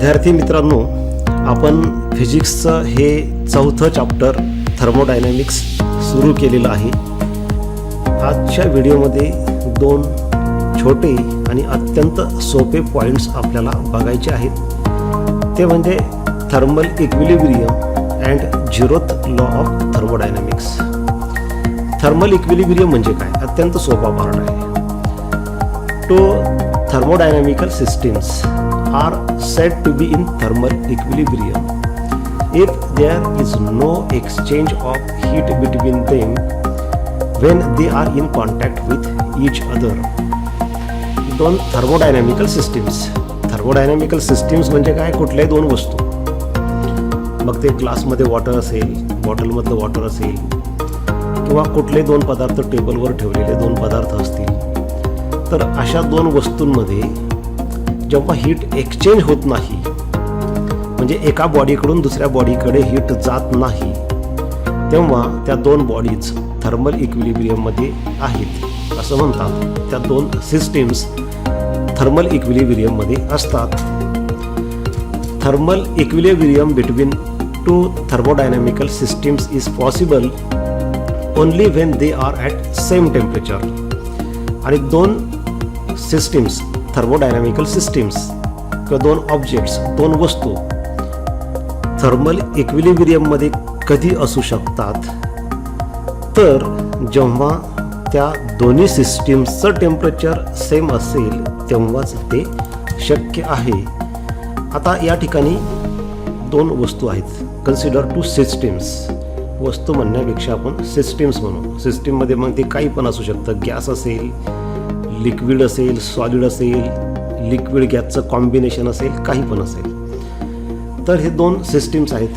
विद्यार्थी मित्रांनो, आपण फिजिक्सचं हे चौथं चॅप्टर थर्मोडायनॅमिक्स सुरू केलेलं आहे. आजच्या व्हिडिओमध्ये दोन छोटे आणि अत्यंत सोपे पॉईंट्स आपल्याला बघायचे आहेत. ते म्हणजे thermal equilibrium and zeroth law of thermodynamics. Thermal equilibrium म्हणजे काय? अत्यंत सोपा पार्ट आहे. Thermodynamical systems are said to be in thermal equilibrium if there is no exchange of heat between them when they are in contact with each other. दोन थर्मोडायनॅमिकल systems. थर्मोडायनॅमिकल systems म्हणजे काय? कुठल्याही दोन वस्तू, मग ते ग्लासमध्ये वॉटर असेल, बॉटलमधलं वॉटर असेल, किंवा कुठले दोन पदार्थ टेबलवर ठेवलेले दोन पदार्थ असतील, तर अशा दोन वस्तूंमध्ये जेव्हा हीट एक्सचेंज होत नाही, म्हणजे एका बॉडीकडून दुसऱ्या बॉडीकडे हीट जात नाही, तेव्हा त्या दोन बॉडीज थर्मल इक्विलिब्रियममध्ये आहेत असं म्हणतात. त्या दोन सिस्टीम्स थर्मल इक्विलिब्रियममध्ये असतात. Thermal equilibrium between two thermodynamical systems is possible only when they are at same temperature. आणि दोन सिस्टीम्स, थर्मोडायनॅमिकल सिस्टीम्स किंवा दोन ऑब्जेक्ट्स, दोन वस्तू थर्मल इक्विलिब्रियममध्ये कधी असू शकतात? तर जेव्हा त्या दोन्ही सिस्टीम्सचं टेम्परेचर सेम असेल तेव्हाच ते शक्य आहे. आता या ठिकाणी दोन वस्तू आहेत. Consider two systems. वस्तू म्हणण्यापेक्षा आपण सिस्टीम्स म्हणू. सिस्टीममध्ये मग ते काही पण असू शकतं. गॅस असेल, लिक्विड असेल, सॉलिड असेल, लिक्विड गॅसचं कॉम्बिनेशन असेल, काही पण असेल. तर हे दोन सिस्टीम्स आहेत,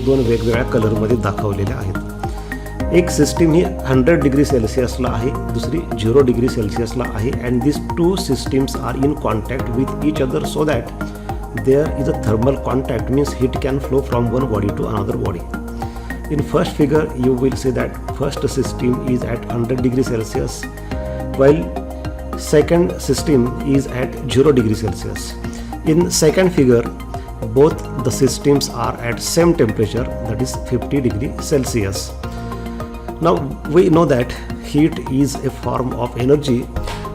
दोन वेगवेगळ्या कलरमध्ये दाखवलेल्या आहेत. एक सिस्टीम ही 100 डिग्री सेल्सिअसला आहे, दुसरी 0 डिग्री सेल्सिअसला आहे. And this two systems are in contact with each other so that there is a thermal contact, means heat can flow from one body to another body. In first figure you will see that first system is at 100 degree Celsius while second system is at 0 degree Celsius. In second figure both the systems are at same temperature, that is 50 degree Celsius. Now we know that heat is a form of energy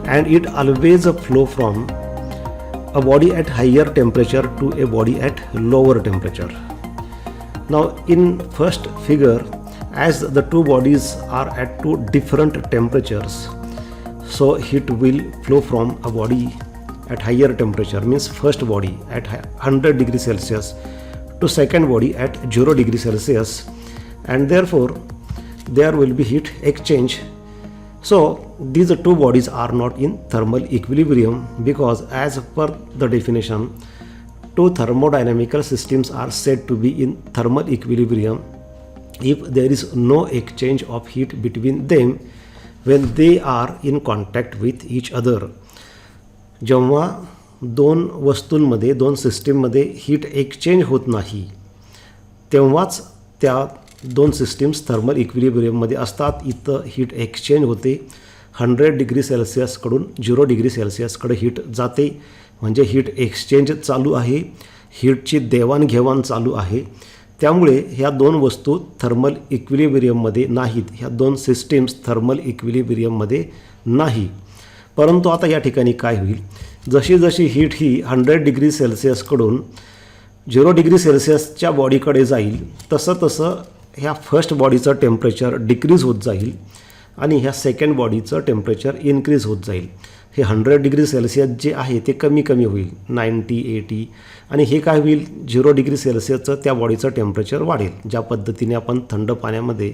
and it always flow from a body at higher temperature to a body at lower temperature. Now in first figure, as the two bodies are at two different temperatures, so heat will flow from a body at higher temperature, means first body at 100 degree Celsius to second body at 0 degree Celsius, and therefore there will be heat exchange. So these two bodies are not in thermal equilibrium because as per the definition, two thermodynamical systems are said to be in thermal equilibrium if there is no exchange of heat between them when they are in contact with each other. जेव्हा दोन वस्तूंमध्ये, दोन सिस्टीममध्ये heat exchange होत नाही तेव्हाच त्या दोन सिस्टीम्स थर्मल इक्विलिब्रियममध्ये असतात. इथं हीट एक्सचेंज होते. 100 डिग्री सेल्सिअसकडून 0 डिग्री सेल्सिअसकडे हीट जाते, म्हणजे हीट एक्सचेंज चालू आहे, हीटची देवाणघेवाण चालू आहे. त्यामुळे ह्या दोन वस्तू थर्मल इक्विलिब्रियममध्ये नाहीत. ह्या दोन सिस्टीम्स थर्मल इक्विलिब्रियममध्ये नाही. परंतु आता या ठिकाणी काय होईल? जशी जशी हीट ही 100 डिग्री सेल्सिअसकडून 0 डिग्री सेल्सिअसच्या बॉडीकडे जाईल तसं तसं ह्या फर्स्ट बॉडीचं टेम्परेचर डिक्रीज होत जाईल आणि ह्या सेकंड बॉडीचं टेम्परेचर इन्क्रीज होत जाईल. हे 100 डिग्री सेल्सिअस जे आहे ते कमी कमी होईल, 90, 80, आणि हे काय होईल? 0 डिग्री सेल्सिअसचं त्या बॉडीचं टेम्परेचर वाढेल. ज्या पद्धतीने आपण थंड पाण्यामध्ये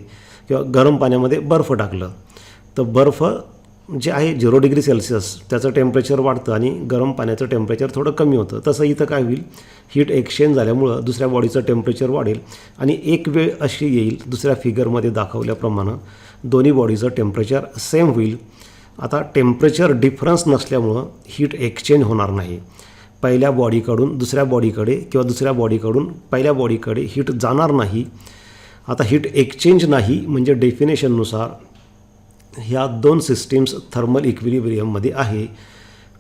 किंवा गरम पाण्यामध्ये बर्फ टाकलं तर बर्फ जे आहे 0 डिग्री सेल्सिअस त्याचं टेम्परेचर वाढतं आणि गरम पाण्याचं टेम्परेचर थोडं कमी होतं. तसं इथं काय होईल? हीट एक्सचेंज झाल्यामुळं दुसऱ्या बॉडीचं टेम्परेचर वाढेल आणि एक वेळ अशी येईल, दुसऱ्या फिगरमध्ये दाखवल्याप्रमाणे दोन्ही बॉडीचं टेम्परेचर सेम होईल. आता टेम्परेचर डिफरन्स नसल्यामुळं हीट एक्सचेंज होणार नाही. पहिल्या बॉडीकडून दुसऱ्या बॉडीकडे किंवा दुसऱ्या बॉडीकडून पहिल्या बॉडीकडे हीट जाणार नाही. आता हीट एक्सचेंज नाही म्हणजे डेफिनेशननुसार ह्या दोन सिस्टीम्स थर्मल इक्विलिब्रियममध्ये आहे.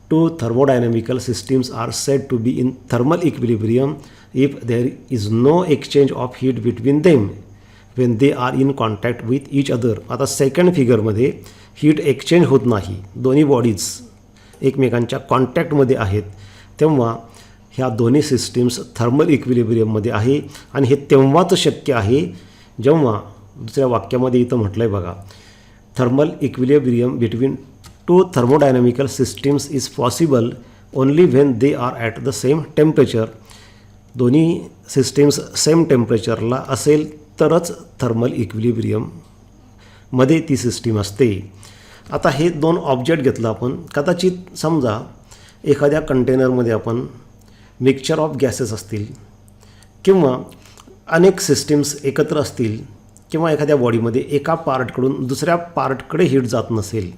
two thermodynamical systems are said to be in thermal equilibrium if there is no exchange of heat between them when they are in contact with each other. आता second फिगरमध्ये heat exchange होत नाही, दोन्ही bodies एकमेकांच्या कॉन्टॅक्टमध्ये आहेत, तेव्हा ह्या दोन्ही सिस्टीम्स थर्मल इक्विलिब्रियममध्ये आहे. आणि हे तेव्हाच शक्य आहे जेव्हा दुसऱ्या वाक्यामध्ये इथं म्हटलं आहे बघा, thermal equilibrium between two thermodynamical systems is possible only when they are at the same temperature. दोन्ही सिस्टीम्स सेम टेम्परेचरला असेल तरच थर्मल इक्विलिब्रियममध्ये ती सिस्टीम असते. आता हे दोन ऑब्जेक्ट घेतलं आपण, कदाचित समजा एखाद्या कंटेनरमध्ये आपण मिक्सचर ऑफ गॅसेस असतील किंवा अनेक सिस्टीम्स एकत्र असतील किंवा एखाद्या बॉडीमध्ये एका पार्टकडून दुसऱ्या पार्टकडे हीट जात नसेल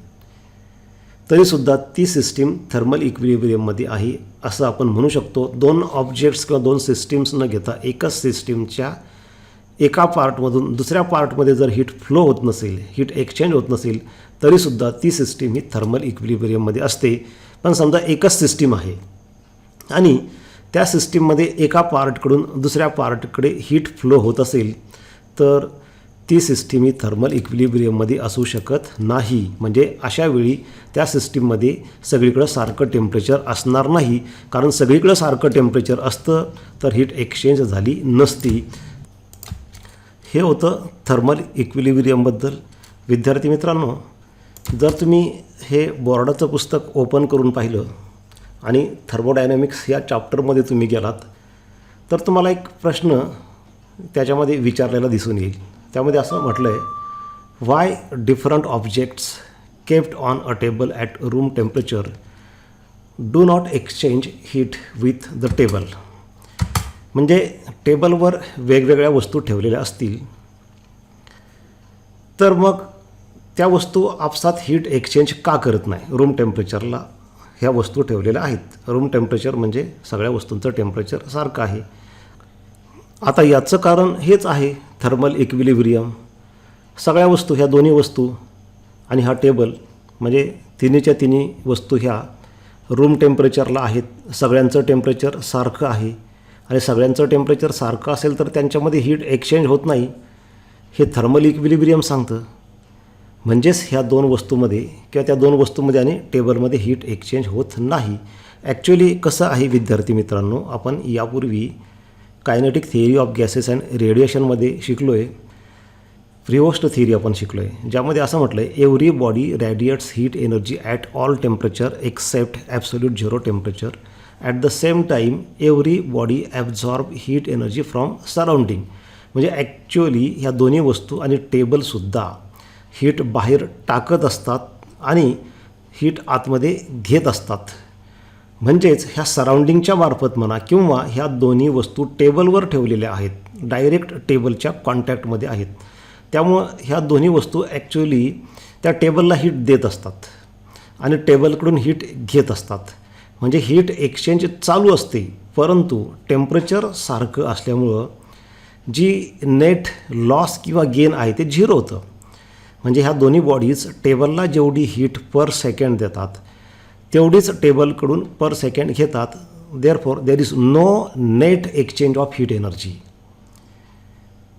तरीसुद्धा ती सिस्टीम थर्मल इक्विलिब्रियममध्ये आहे असं आपण म्हणू शकतो. दोन ऑब्जेक्ट्स किंवा दोन सिस्टीम्स न घेता एकच सिस्टीमच्या एका पार्टमधून दुसऱ्या पार्टमध्ये जर हीट फ्लो होत नसेल, हीट एक्सचेंज होत नसेल तरीसुद्धा ती सिस्टीम ही थर्मल इक्विलिब्रियममध्ये असते. पण समजा एकच सिस्टीम आहे आणि त्या सिस्टीममध्ये एका पार्टकडून दुसऱ्या पार्टकडे हीट फ्लो होत असेल तर ती सिस्टीम ही थर्मल इक्विलिब्रियममध्ये असू शकत नाही. म्हणजे अशा वेळी त्या सिस्टीममध्ये सगळीकडं सारखं टेम्परेचर असणार नाही, कारण सगळीकडं सारखं टेम्परेचर असतं तर हीट एक्सचेंज झाली नसती. हे होतं थर्मल इक्विलिब्रियमबद्दल. विद्यार्थी मित्रांनो, जर तुम्ही हे बोर्डाचं पुस्तक ओपन करून पाहिलं आणि थर्मोडायनॅमिक्स या चॅप्टरमध्ये तुम्ही गेलात तर तुम्हाला एक प्रश्न त्याच्यामध्ये विचारलेला दिसून येईल. त्यामध्ये असं म्हटलं आहे, Y different objects kept on a table at room temperature do not exchange heat with the table. म्हणजे टेबलवर वेगवेगळ्या वस्तू ठेवलेल्या असतील तर मग त्या वस्तू आपसात हीट एक्सचेंज का करत नाही. रूम टेम्परेचरला ह्या वस्तू ठेवलेल्या आहेत, रूम टेम्परेचर म्हणजे सगळ्या वस्तूंचं टेम्परेचर सारखं आहे. आता याचं कारण हेच आहे थर्मल इक्विलिब्रियम. सगळ्या वस्तू, ह्या दोन्ही वस्तू आणि हा टेबल म्हणजे तिन्हीच्या तिन्ही वस्तू ह्या रूम टेम्परेचरला आहेत, सगळ्यांचं टेम्परेचर सारखं आहे आणि सगळ्यांचं टेम्परेचर सारखं असेल तर त्यांच्यामध्ये हीट एक्सचेंज होत नाही हे थर्मल इक्विलिब्रियम सांगतं. म्हणजेच ह्या दोन वस्तूमध्ये किंवा त्या दोन वस्तूमध्ये आणि टेबलमध्ये हीट एक्सचेंज होत नाही. ॲक्च्युली कसं आहे विद्यार्थी मित्रांनो, आपण यापूर्वी kinetic theory of gases and रेडिएशनमध्ये शिकलो आहे, फ्रीहोस्ट थिअरी आपण शिकलो आहे, ज्यामध्ये असं म्हटलं आहे, every body radiates heat energy at all temperature except absolute zero temperature. At the same time every body absorb heat energy from surrounding. म्हणजे ॲक्च्युअली ह्या दोन्ही वस्तू आणि टेबलसुद्धा हीट बाहेर टाकत असतात आणि हीट आतमध्ये घेत असतात. म्हणजेच ह्या सराउंडिंगच्या मार्फत म्हणा किंवा ह्या दोन्ही वस्तू टेबलवर ठेवलेल्या आहेत, डायरेक्ट टेबलच्या कॉन्टॅक्टमध्ये आहेत, त्यामुळं ह्या दोन्ही वस्तू ॲक्च्युअली त्या टेबलला हीट देत असतात आणि टेबलकडून हीट घेत असतात. म्हणजे हीट एक्सचेंज चालू असते, परंतु टेम्परेचर सारखं असल्यामुळं जी नेट लॉस किंवा गेन आहे ते झिरो होतं. म्हणजे ह्या दोन्ही बॉडीज टेबलला जेवढी हीट पर सेकंड देतात तेवढीच टेबलकडून पर सेकंड घेतात. Therefore there is no net exchange of heat energy.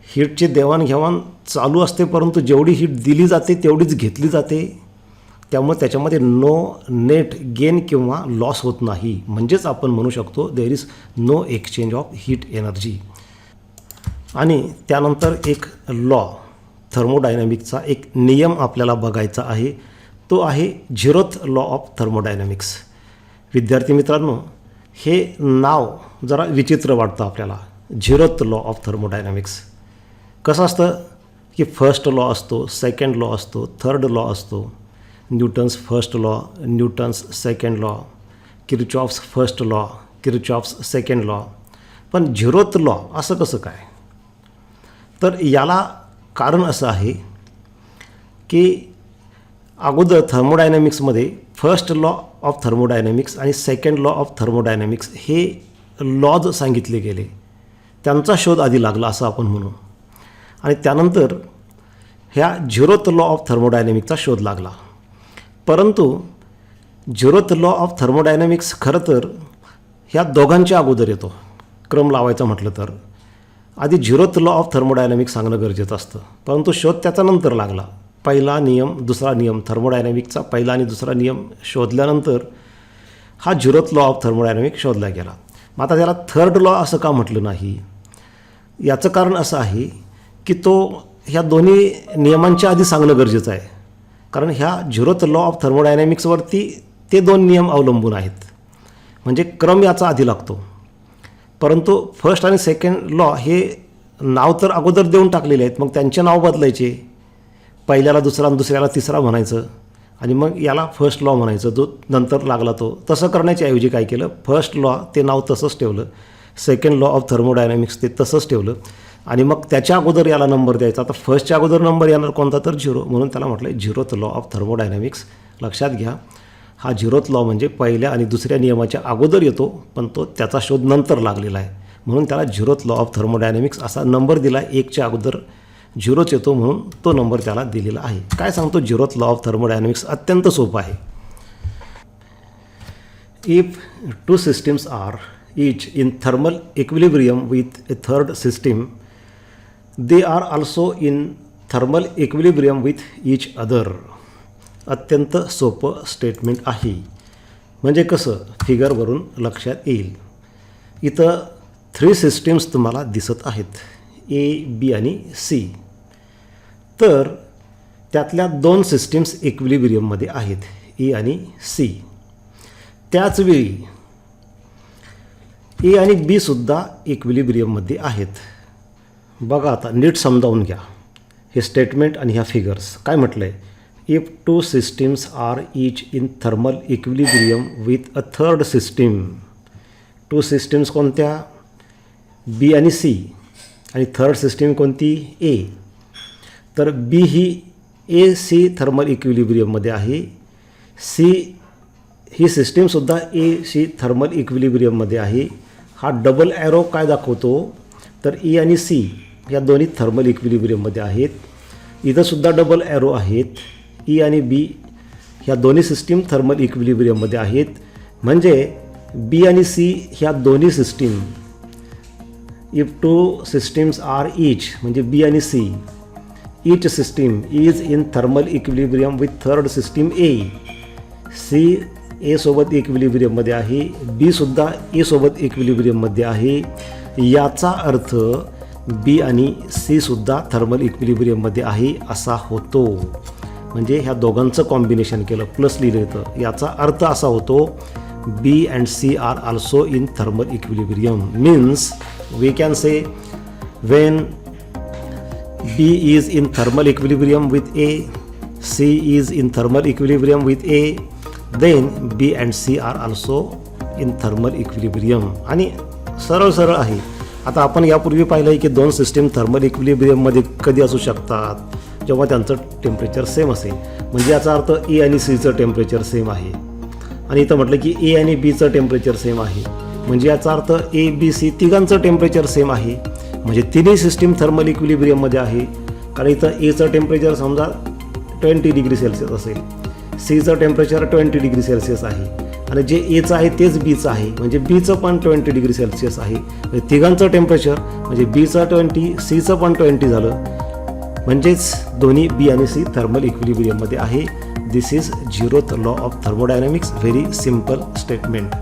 हीटची देवाणघेवाण चालू असते, परंतु जेवढी हीट दिली जाते तेवढीच घेतली जाते. त्यामुळे त्याच्यामध्ये नो नेट गेन किंवा लॉस होत नाही. म्हणजेच आपण म्हणू शकतो there is no exchange of heat energy. आणि त्यानंतर एक लॉ, थर्मोडायनॅमिक्सचा एक नियम आपल्याला बघायचा आहे, तो आहे झिरोथ लॉ ऑफ थर्मोडायनॅमिक्स. विद्यार्थी मित्रांनो, हे नाव जरा विचित्र वाटतं आपल्याला, झिरोथ लॉ ऑफ थर्मोडायनॅमिक्स. कसं असतं की फर्स्ट लॉ असतो, सेकंड लॉ असतो, थर्ड लॉ असतो, Newton's first law, Newton's second law, Kirchhoff's first law, Kirchhoff's second law. पण झिरोथ लॉ असं कसं काय? तर याला कारण असं आहे की अगोदर थर्मोडायनॅमिक्समध्ये फर्स्ट लॉ ऑफ थर्मोडायनॅमिक्स आणि सेकंड लॉ ऑफ थर्मोडायनॅमिक्स हे लॉज सांगितले गेले, त्यांचा शोध आधी लागला असं आपण म्हणू. आणि त्यानंतर ह्या झिरोथ लॉ ऑफ थर्मोडायनॅमिक्सचा शोध लागला. परंतु झिरोथ लॉ ऑफ थर्मोडायनॅमिक्स खरं तर ह्या दोघांच्या अगोदर येतो. क्रम लावायचा म्हटलं तर आधी झिरोथ लॉ ऑफ थर्मोडायनॅमिक्स सांगणं गरजेचं असतं, परंतु शोध त्याचा नंतर लागला. पहिला नियम दुसरा नियम थर्मोडायनॅमिकचा पहिला आणि दुसरा नियम शोधल्यानंतर हा झिरोथ लॉ ऑफ थर्मोडायनॅमिक्स शोधला गेला. मग आता त्याला थर्ड लॉ असं का म्हटलं नाही? याचं कारण असं आहे की तो ह्या दोन्ही नियमांच्या आधी सांगणं गरजेचं आहे, कारण ह्या झिरोथ लॉ ऑफ थर्मोडायनॅमिक्सवरती ते दोन नियम अवलंबून आहेत, म्हणजे क्रम याचा आधी लागतो. परंतु फर्स्ट आणि सेकंड लॉ हे नाव तर अगोदर देऊन टाकलेले आहेत, मग त्यांचे नाव बदलायचे. पहिल्याला दुसरा आणि दुसऱ्याला तिसरा म्हणायचं आणि मग याला फर्स्ट लॉ म्हणायचं, जो नंतर लागला तो. तसं करण्याच्या ऐवजी काय केलं, फर्स्ट लॉ ते नाव तसंच ठेवलं, सेकंड लॉ ऑफ थर्मोडायनॅमिक्स ते तसंच ठेवलं आणि मग त्याच्या अगोदर याला नंबर द्यायचा. आता फर्स्टच्या अगोदर नंबर येणार कोणता तर झिरो, म्हणून त्याला म्हटलं झिरोथ लॉ ऑफ थर्मोडायनॅमिक्स. लक्षात घ्या, हा झिरोथ लॉ म्हणजे पहिल्या आणि दुसऱ्या नियमाच्या अगोदर येतो, पण तो त्याचा शोध नंतर लागलेला आहे, म्हणून त्याला झिरोथ लॉ ऑफ थर्मोडायनॅमिक्स असा नंबर दिला. एकच्या अगोदर झिरोच येतो म्हणून तो नंबर त्याला दिलेला आहे. काय सांगतो झिरोथ लॉ ऑफ थर्मोडायनॅमिक्स? अत्यंत सोपं आहे. If two systems are each in thermal equilibrium with a third system, they are also in thermal equilibrium with each other. अत्यंत सोपं स्टेटमेंट आहे. म्हणजे कसं, फिगरवरून लक्षात येईल. इथं 3 सिस्टीम्स तुम्हाला दिसत आहेत, ए, बी आणि सी. तर त्यातल्या 2 सिस्टीम्स इक्विलिब्रियममध्ये आहेत, ए आणि सी. त्याचवेळी ए आणि बी सुद्धा इक्विलिब्रियममध्ये आहेत. बघा आता नीट समजावून घ्या हे स्टेटमेंट आणि ह्या फिगर्स. काय म्हटलं आहे, if two systems are each in thermal equilibrium with a third system. 2 systems कोणत्या, बी आणि सी, आणि थर्ड सिस्टीम कोणती, ए. तर बी ही ए सी थर्मल इक्विलिब्रियममध्ये आहे, सी ही सिस्टीमसुद्धा ए सी थर्मल इक्विलिब्रियममध्ये आहे. हा डबल ॲरो काय दाखवतो, तर ए आणि सी या दोन्ही थर्मल इक्विलिब्रियममध्ये आहेत. इथंसुद्धा डबल ॲरो आहेत, ई आणि बी ह्या दोन्ही सिस्टीम थर्मल इक्विलिब्रियममध्ये आहेत. म्हणजे बी आणि सी ह्या दोन्ही system, if two systems are each म्हणजे बी आणि C, each system is in thermal equilibrium with third system A. C A सोबत इक्विलिब्रियममध्ये आहे, बी सुद्धा ए सोबत इक्विलिब्रियममध्ये आहे. याचा अर्थ बी आणि सी सुद्धा थर्मल इक्विलिब्रियममध्ये आहे असा होतो. म्हणजे ह्या दोघांचं कॉम्बिनेशन केलं, प्लस लिहिलं येतं. याचा अर्थ असा होतो B and C are also in thermal equilibrium. Means we can say when B is in thermal equilibrium with A, C is in thermal equilibrium with A, then B and C are also in thermal equilibrium. आणि सरळ सरळ आहे. आता आपण यापूर्वी पाहिलं आहे की 2 सिस्टीम थर्मल इक्विलिब्रियममध्ये कधी असू शकतात, जेव्हा त्यांचं टेम्परेचर सेम असेल. म्हणजे याचा अर्थ ए आणि सीचं टेम्परेचर सेम आहे. आणि इथं म्हटलं की ए आणि बीचं टेम्परेचर सेम आहे, म्हणजे याचा अर्थ ए बी सी तिघांचं टेम्परेचर सेम आहे. म्हणजे तिन्ही सिस्टीम थर्मल इक्विलिब्रियममध्ये आहे. कारण इथं एचं टेम्परेचर समजा 20 डिग्री सेल्सिअस असेल, सीचं टेम्परेचर 20 डिग्री सेल्सिअस आहे, आणि जे एचं आहे तेच बीचं आहे, म्हणजे बीचं पण 20 डिग्री सेल्सिअस आहे. म्हणजे तिघांचं टेम्परेचर म्हणजे बीचं 20, सीचं पण 20 झालं. म्हणजेच दोन्ही बी आणि सी थर्मल इक्विलिब्रियममध्ये आहे. This is zeroth law of thermodynamics. Very simple statement.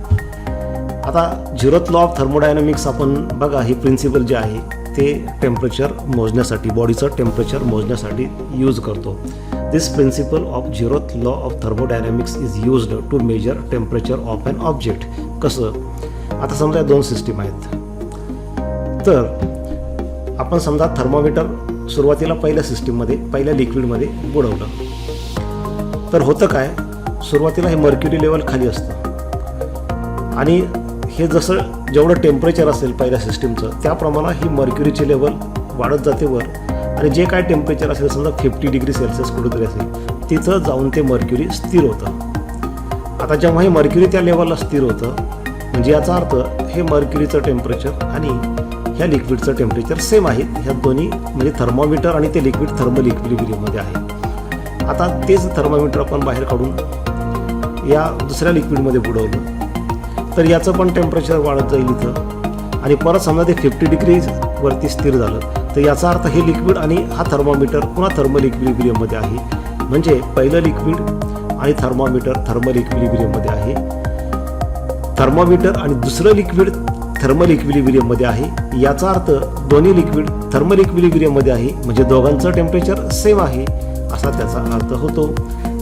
आता झिरोथ लॉ ऑफ थर्मोडायनॅमिक्स आपण बघा, हे प्रिन्सिपल जे आहे ते टेम्परेचर मोजण्यासाठी, बॉडीचं टेम्परेचर मोजण्यासाठी यूज करतो. This principle of zeroth law of thermodynamics is used to measure temperature of an object. कसं, आता समजा 2 सिस्टीम आहेत. तर आपण समजा थर्मोमीटर सुरुवातीला पहिल्या सिस्टीममध्ये, पहिल्या लिक्विडमध्ये बुडवलं. तर होतं काय, सुरुवातीला हे मर्क्युरी लेवल खाली असतं आणि हे जसं जेवढं टेम्परेचर असेल पहिल्या सिस्टीमचं त्याप्रमाणे ही मर्क्युरीची लेवल वाढत जाते वर. आणि जे काय टेम्परेचर असेल समजा 50 डिग्री सेल्सिअस कुठेतरी असेल, तिथं जाऊन ते मर्क्युरी स्थिर होतं. आता जेव्हा हे मर्क्युरी त्या लेवलला स्थिर होतं, म्हणजे याचा अर्थ हे मर्क्युरीचं टेम्परेचर आणि ह्या लिक्विडचं टेम्परेचर सेम आहेत. ह्या दोन्ही म्हणजे थर्मोमीटर आणि ते लिक्विड थर्मल इक्विलिब्रियममध्ये आहे. आता तेच थर्मोमीटर आपण बाहेर काढून या दुसऱ्या लिक्विडमध्ये बुडवलं तर याचं पण टेम्परेचर वाढत जाईल इथं, आणि परत समजा ते 50 डिग्रीज वरती स्थिर झालं तर याचा अर्थ हे लिक्विड आणि हा थर्मामीटर पुन्हा थर्मल इक्विलिब्रियममध्ये आहे. म्हणजे पहिलं लिक्विड आणि थर्मामीटर थर्मल इक्विलिब्रियममध्ये आहे, थर्मामीटर आणि दुसरं लिक्विड थर्मल इक्विलिब्रियममध्ये आहे. याचा अर्थ दोन्ही लिक्विड थर्मल इक्विलिब्रियममध्ये आहे, म्हणजे दोघांचं टेम्परेचर सेम आहे असा त्याचा अर्थ होतो.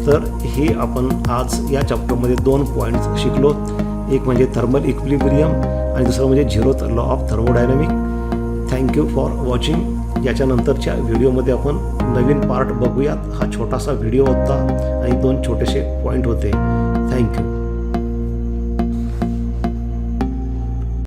तर हे आपण आज या चॅप्टरमध्ये 2 पॉईंट्स शिकलो. एक म्हणजे थर्मल इक्विलिब्रियम आणि दुसरं म्हणजे zeroth law of thermodynamic. Thank you for watching. याच्यानंतरच्या व्हिडिओमध्ये आपण नवीन पार्ट बघूयात. हा छोटासा व्हिडिओ होता आणि 2 छोटेसे पॉईंट होते. थँक्यू.